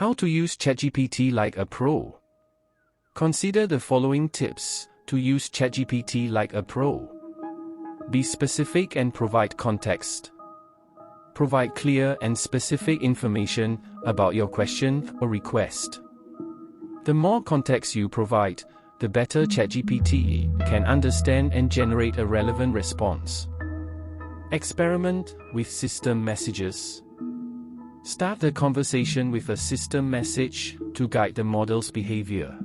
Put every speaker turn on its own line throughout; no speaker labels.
How to use ChatGPT like a pro. Consider the following tips to use ChatGPT like a pro. Be specific and provide context. Provide clear and specific information about your question or request. The more context you provide, the better ChatGPT can understand and generate a relevant response. Experiment with system messages. Start the conversation with a system message to guide the model's behavior.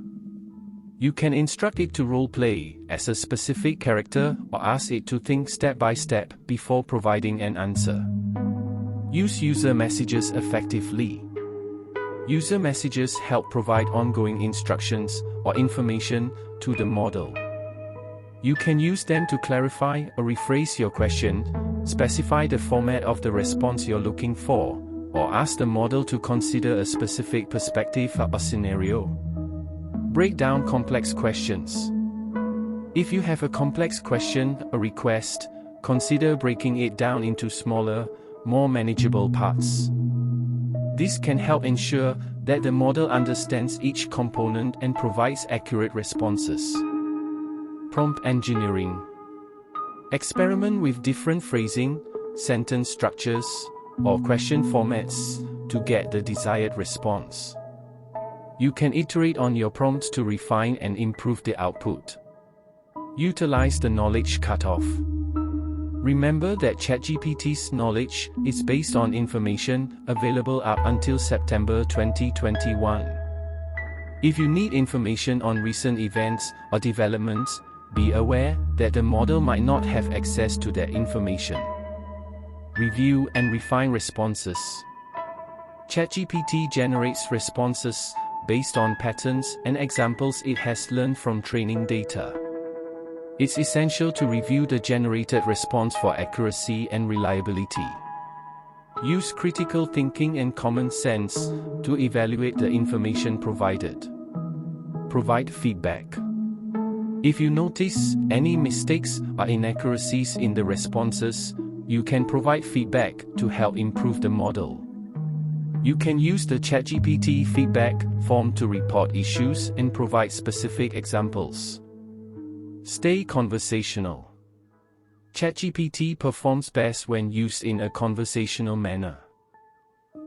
You can instruct it to role-play as a specific character or ask it to think step by step before providing an answer. Use user messages effectively. User messages help provide ongoing instructions or information to the model. You can use them to clarify or rephrase your question, specify the format of the response you're looking for, or ask the model to consider a specific perspective or scenario. Break down complex questions. If you have a complex question or request, consider breaking it down into smaller, more manageable parts. This can help ensure that the model understands each component and provides accurate responses. Prompt engineering. Experiment with different phrasing, sentence structures, or question formats to get the desired response. You can iterate on your prompts to refine and improve the output. Utilize the knowledge cutoff. Remember that ChatGPT's knowledge is based on information available up until September 2021. If you need information on recent events or developments, be aware that the model might not have access to that information. Review and refine responses. ChatGPT generates responses based on patterns and examples it has learned from training data. It's essential to review the generated response for accuracy and reliability. Use critical thinking and common sense to evaluate the information provided. Provide feedback. If you notice any mistakes or inaccuracies in the responses, you can provide feedback to help improve the model. You can use the ChatGPT feedback form to report issues and provide specific examples. Stay conversational. ChatGPT performs best when used in a conversational manner.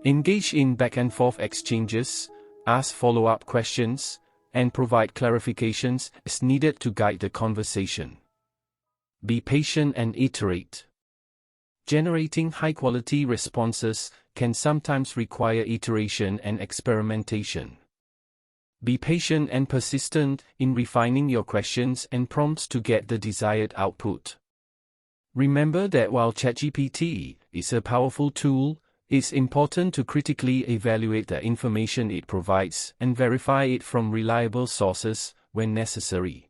Engage in back-and-forth exchanges, ask follow-up questions, and provide clarifications as needed to guide the conversation. Be patient and iterate. Generating high-quality responses can sometimes require iteration and experimentation. Be patient and persistent in refining your questions and prompts to get the desired output. Remember that while ChatGPT is a powerful tool, it's important to critically evaluate the information it provides and verify it from reliable sources when necessary.